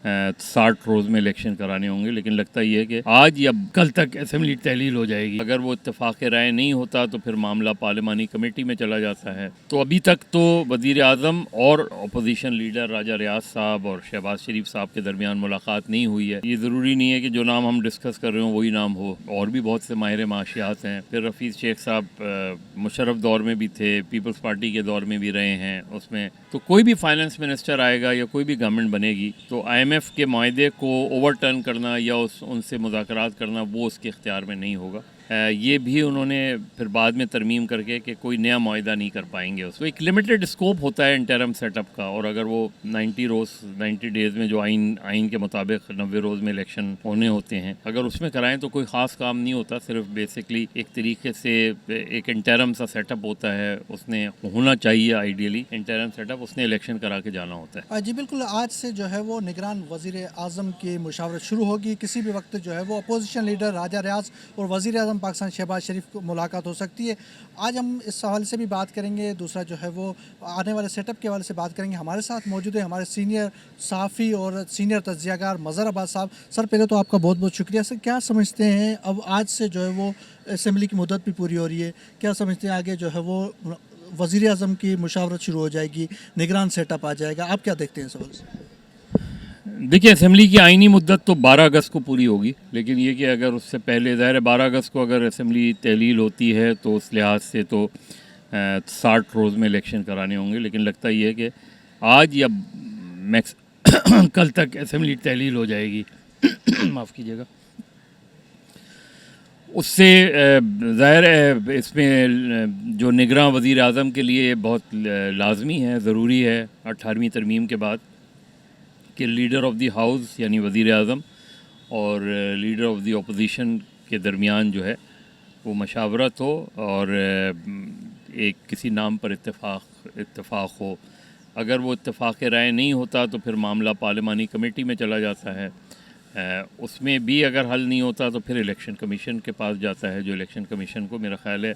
60 روز میں الیکشن کرانے ہوں گے، لیکن لگتا یہ ہے کہ آج یا کل تک اسمبلی تحلیل ہو جائے گی۔ اگر وہ اتفاق رائے نہیں ہوتا تو پھر معاملہ پارلیمانی کمیٹی میں چلا جاتا ہے۔ تو ابھی تک تو وزیر اعظم اور اپوزیشن لیڈر راجہ ریاض صاحب اور شہباز شریف صاحب کے درمیان ملاقات نہیں ہوئی ہے۔ یہ ضروری نہیں ہے کہ جو نام ہم ڈسکس کر رہے ہوں وہی نام ہو، اور بھی بہت سے ماہر معاشیات ہیں۔ پھر حفیظ شیخ صاحب مشرف دور میں بھی تھے، پیپلز پارٹی کے دور میں بھی رہے ہیں اس میں۔ تو کوئی بھی فائنانس منسٹر آئے گا یا کوئی بھی گورنمنٹ بنے گی تو آئی ایم ایف کے معاہدے کو اوور ٹرن کرنا یا ان سے مذاکرات کرنا وہ اس کے اختیار میں نہیں ہوگا۔ یہ بھی انہوں نے پھر بعد میں ترمیم کر کے کہ کوئی نیا معاہدہ نہیں کر پائیں گے۔ اس کو ایک لمیٹڈ اسکوپ ہوتا ہے انٹرم سیٹ اپ کا، اور اگر وہ 90 ڈیز میں جو آئین کے مطابق 90 روز میں الیکشن ہونے ہوتے ہیں، اگر اس میں کرائیں تو کوئی خاص کام نہیں ہوتا، صرف بیسکلی ایک طریقے سے ایک انٹرم سا سیٹ اپ ہوتا ہے، اس نے ہونا چاہیے آئیڈیلی انٹرم سیٹ اپ، اس نے الیکشن کرا کے جانا ہوتا ہے۔ جی بالکل، آج سے جو ہے وہ نگران وزیر اعظم کی مشاورت شروع ہوگی۔ کسی بھی وقت جو ہے وہ اپوزیشن لیڈر راجہ ریاض اور وزیر اعظم پاکستان شہباز شریف کو ملاقات ہو سکتی ہے۔ آج ہم اس حوالے سے بھی بات کریں گے، دوسرا جو ہے وہ آنے والے سیٹ اپ کے حوالے سے بات کریں گے۔ ہمارے ساتھ موجود ہے ہمارے سینئر صحافی اور سینئر تجزیہ کار مظہر عباس صاحب۔ سر پہلے تو آپ کا بہت بہت شکریہ۔ سر کیا سمجھتے ہیں اب آج سے جو ہے وہ اسمبلی کی مدت بھی پوری ہو رہی ہے، کیا سمجھتے ہیں آگے جو ہے وہ وزیر اعظم کی مشاورت شروع ہو جائے گی، نگران سیٹ اپ آ جائے گا، آپ کیا دیکھتے ہیں اس حوالے سے؟ دیکھیے، اسمبلی کی آئینی مدت تو 12 اگست کو پوری ہوگی، لیکن یہ کہ اگر اس سے پہلے ظاہر ہے 12 اگست کو اگر اسمبلی تحلیل ہوتی ہے تو اس لحاظ سے تو 60 روز میں الیکشن کرانے ہوں گے، لیکن لگتا یہ ہے کہ آج یا کل تک اسمبلی تحلیل ہو جائے گی۔ معاف کیجیے گا۔ اس سے ظاہر ہے اس میں جو نگراں وزیر اعظم کے لیے بہت لازمی ہے، ضروری ہے 18ویں ترمیم کے بعد کہ لیڈر آف دی ہاؤس یعنی وزیر اعظم اور لیڈر آف دی اپوزیشن کے درمیان جو ہے وہ مشاورت ہو اور ایک کسی نام پر اتفاق ہو۔ اگر وہ اتفاق رائے نہیں ہوتا تو پھر معاملہ پارلیمانی کمیٹی میں چلا جاتا ہے۔ اس میں بھی اگر حل نہیں ہوتا تو پھر الیکشن کمیشن کے پاس جاتا ہے، جو الیکشن کمیشن کو میرا خیال ہے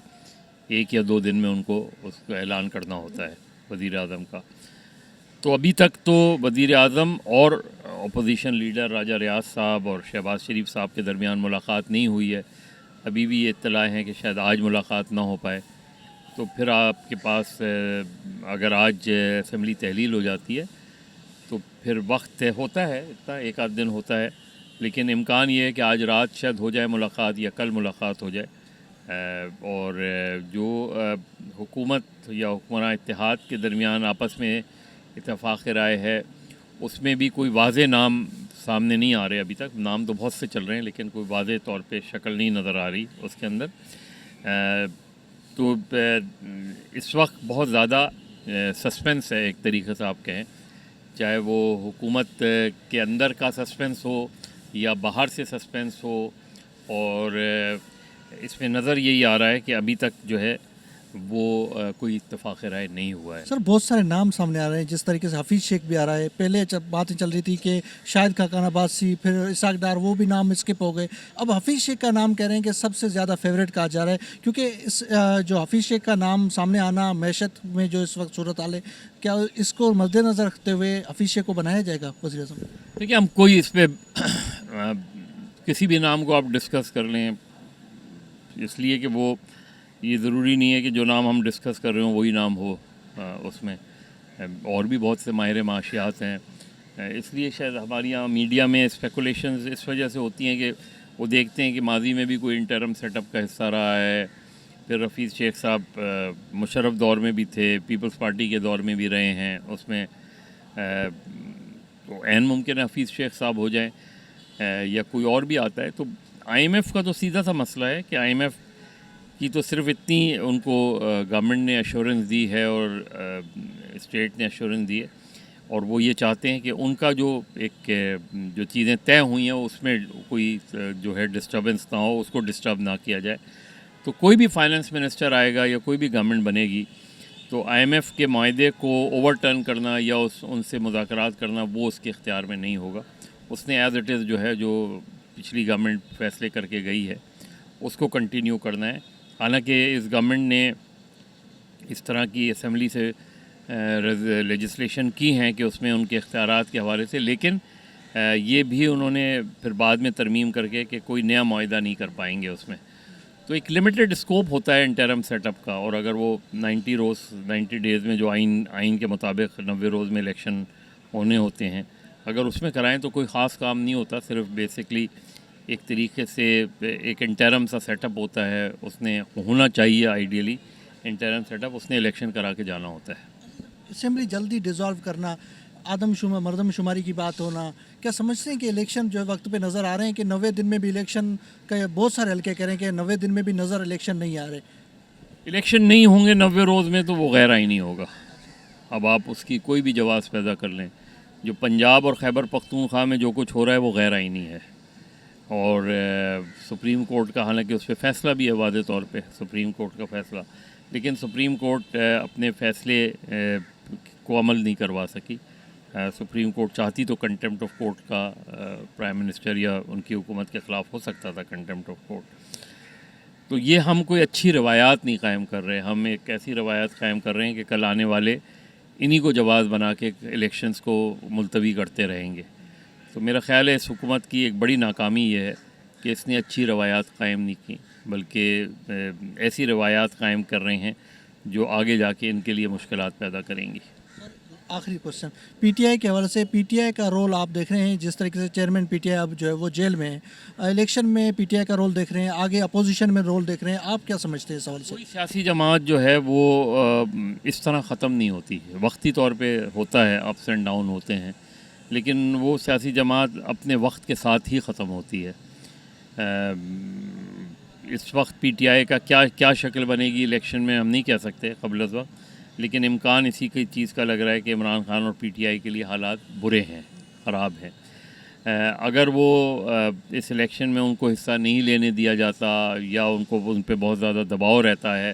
1 یا 2 دن میں ان کو اس کا اعلان کرنا ہوتا ہے وزیر اعظم کا۔ تو ابھی تک تو وزیر اعظم اور اپوزیشن لیڈر راجہ ریاض صاحب اور شہباز شریف صاحب کے درمیان ملاقات نہیں ہوئی ہے۔ ابھی بھی یہ اطلاع ہے کہ شاید آج ملاقات نہ ہو پائے۔ تو پھر آپ کے پاس اگر آج اسمبلی تحلیل ہو جاتی ہے تو پھر وقت ہوتا ہے، اتنا 1 آدھ دن ہوتا ہے، لیکن امکان یہ ہے کہ آج رات شاید ہو جائے ملاقات یا کل ملاقات ہو جائے۔ اور جو حکومت یا حکمراں اتحاد کے درمیان آپس میں اتفاق رائے ہے، اس میں بھی کوئی واضح نام سامنے نہیں آ رہے ابھی تک۔ نام تو بہت سے چل رہے ہیں لیکن کوئی واضح طور پہ شکل نہیں نظر آ رہی اس کے اندر۔ تو اس وقت بہت زیادہ سسپنس ہے، ایک طریقے سے آپ کہیں، چاہے وہ حکومت کے اندر کا سسپنس ہو یا باہر سے سسپنس ہو، اور اس میں نظر یہی آ رہا ہے کہ ابھی تک جو ہے وہ کوئی اتفاق رائے نہیں ہوا ہے۔ سر بہت سارے نام سامنے آ رہے ہیں، جس طریقے سے حفیظ شیخ بھی آ رہا ہے، پہلے جب باتیں چل رہی تھی کہ شاہد خاقان عباسی، پھر اسحاق ڈار، وہ بھی نام اسکپ ہو گئے۔ اب حفیظ شیخ کا نام کہہ رہے ہیں کہ سب سے زیادہ فیوریٹ کہا جا رہا ہے، کیونکہ جو حفیظ شیخ کا نام سامنے آنا معیشت میں جو اس وقت صورتحال ہے، کیا اس کو مد نظر رکھتے ہوئے حفیظ شیخ کو بنایا جائے گا وزیر اعظم؟ دیکھیے، ہم کوئی اس پہ کسی بھی نام کو آپ ڈسکس کر لیں، اس لیے کہ وہ یہ ضروری نہیں ہے کہ جو نام ہم ڈسکس کر رہے ہوں وہی نام ہو اس میں، اور بھی بہت سے ماہر معاشیات ہیں۔ اس لیے شاید ہماری یہاں میڈیا میں اسپیکولیشنز اس وجہ سے ہوتی ہیں کہ وہ دیکھتے ہیں کہ ماضی میں بھی کوئی انٹرم سیٹ اپ کا حصہ رہا ہے، پھر حفیظ شیخ صاحب مشرف دور میں بھی تھے، پیپلز پارٹی کے دور میں بھی رہے ہیں اس میں۔ تو عین ممکن ہے حفیظ شیخ صاحب ہو جائیں یا کوئی اور بھی آتا ہے۔ تو آئی ایم ایف کا تو سیدھا سا مسئلہ ہے کہ آئی ایم ایف کی تو صرف اتنی ان کو گورنمنٹ نے ایشورنس دی ہے اور اسٹیٹ نے ایشورنس دی ہے، اور وہ یہ چاہتے ہیں کہ ان کا جو جو چیزیں طے ہوئی ہیں اس میں کوئی جو ہے ڈسٹربنس نہ ہو، اس کو ڈسٹرب نہ کیا جائے۔ تو کوئی بھی فائنانس منسٹر آئے گا یا کوئی بھی گورنمنٹ بنے گی تو آئی ایم ایف کے معاہدے کو اوور ٹرن کرنا یا ان سے مذاکرات کرنا وہ اس کے اختیار میں نہیں ہوگا۔ اس نے ایز اٹ از جو ہے جو پچھلی گورنمنٹ فیصلے کر کے گئی ہے اس کو کنٹینیو کرنا ہے۔ حالانکہ اس گورنمنٹ نے اس طرح کی اسمبلی سے لیجسلیشن کی ہیں کہ اس میں ان کے اختیارات کے حوالے سے، لیکن یہ بھی انہوں نے پھر بعد میں ترمیم کر کے کہ کوئی نیا معاہدہ نہیں کر پائیں گے اس میں. تو ایک لمیٹڈ اسکوپ ہوتا ہے انٹرم سیٹ اپ کا, اور اگر وہ 90 ڈیز میں جو آئین کے مطابق 90 روز میں الیکشن ہونے ہوتے ہیں, اگر اس میں کرائیں تو کوئی خاص کام نہیں ہوتا. صرف بیسکلی ایک طریقے سے ایک انٹرم سا سیٹ اپ ہوتا ہے, اس نے ہونا چاہیے آئیڈیلی انٹرم سیٹ اپ, اس نے الیکشن کرا کے جانا ہوتا ہے. اسمبلی جلدی ڈیزالو کرنا, مردم شماری کی بات ہونا, کیا سمجھتے ہیں کہ الیکشن جو ہے وقت پہ نظر آ رہے ہیں کہ 90 دن میں بھی الیکشن کا بہت سارے حلقے کریں کہ 90 دن میں بھی نظر الیکشن نہیں آ رہے؟ الیکشن نہیں ہوں گے 90 روز میں تو وہ غیر آئینی ہوگا. اب آپ اس کی کوئی بھی جواز پیدا کر لیں, جو پنجاب اور خیبر پختونخوا میں جو کچھ ہو رہا ہے وہ غیر آئینی ہے. اور سپریم کورٹ کا حالانکہ اس پہ فیصلہ بھی ہے واضح طور پہ, سپریم کورٹ کا فیصلہ, لیکن سپریم کورٹ اپنے فیصلے کو عمل نہیں کروا سکی. سپریم کورٹ چاہتی تو کنٹیمپٹ آف کورٹ کا پرائم منسٹر یا ان کی حکومت کے خلاف ہو سکتا تھا, کنٹیمپٹ آف کورٹ. تو یہ ہم کوئی اچھی روایات نہیں قائم کر رہے, ہم ایک ایسی روایات قائم کر رہے ہیں کہ کل آنے والے انہی کو جواز بنا کے الیکشنز کو ملتوی کرتے رہیں گے. تو میرا خیال ہے اس حکومت کی ایک بڑی ناکامی یہ ہے کہ اس نے اچھی روایات قائم نہیں کی, بلکہ ایسی روایات قائم کر رہے ہیں جو آگے جا کے ان کے لیے مشکلات پیدا کریں گی. آخری کوشچن, پی ٹی آئی کے حوالے سے پی ٹی آئی کا رول آپ دیکھ رہے ہیں, جس طریقے سے چیئرمین پی ٹی آئی اب جو ہے وہ جیل میں ہے, الیکشن میں پی ٹی آئی کا رول دیکھ رہے ہیں, آگے اپوزیشن میں رول دیکھ رہے ہیں, آپ کیا سمجھتے ہیں اس حوالے سے؟ کوئی سیاسی جماعت جو ہے وہ اس طرح ختم نہیں ہوتی, وقتی طور پہ ہوتا ہے, اپس اینڈ ڈاؤن ہوتے ہیں, لیکن وہ سیاسی جماعت اپنے وقت کے ساتھ ہی ختم ہوتی ہے. اس وقت پی ٹی آئی کا کیا شکل بنے گی الیکشن میں ہم نہیں کہہ سکتے قبل از وقت, لیکن امکان اسی کی چیز کا لگ رہا ہے کہ عمران خان اور پی ٹی آئی کے لیے حالات برے ہیں, خراب ہیں. اگر وہ اس الیکشن میں ان کو حصہ نہیں لینے دیا جاتا یا ان پہ بہت زیادہ دباؤ رہتا ہے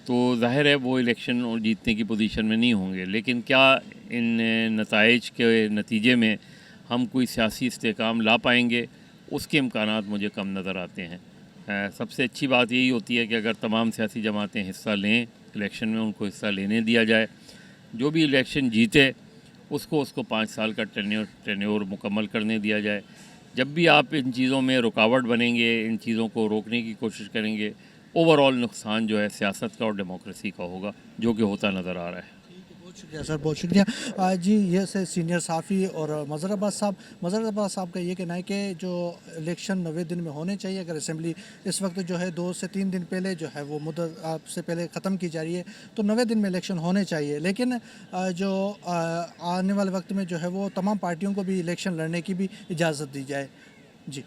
تو ظاہر ہے وہ الیکشن جیتنے کی پوزیشن میں نہیں ہوں گے. لیکن کیا ان نتائج کے نتیجے میں ہم کوئی سیاسی استحکام لا پائیں گے, اس کے امکانات مجھے کم نظر آتے ہیں. سب سے اچھی بات یہی ہوتی ہے کہ اگر تمام سیاسی جماعتیں حصہ لیں الیکشن میں, ان کو حصہ لینے دیا جائے, جو بھی الیکشن جیتے اس کو 5 سال کا ٹینیور مکمل کرنے دیا جائے. جب بھی آپ ان چیزوں میں رکاوٹ بنیں گے, ان چیزوں کو روکنے کی کوشش کریں گے, اوور آل نقصان جو ہے سیاست کا اور ڈیموکریسی کا ہوگا, جو کہ ہوتا نظر آ رہا ہے. بہت شکریہ سر, بہت شکریہ. جی یہ سے سینئر صحافی اور مظہر عباس صاحب کا یہ کہنا ہے کہ جو الیکشن 90 دن میں ہونے چاہیے. اگر اسمبلی اس وقت جو ہے 2 سے 3 دن پہلے جو ہے وہ مدت آپ سے پہلے ختم کی جا رہی ہے, تو 90 دن میں الیکشن ہونے چاہیے. لیکن جو آنے والے وقت میں جو ہے وہ تمام پارٹیوں کو بھی الیکشن لڑنے کی بھی اجازت دی جائے. جی.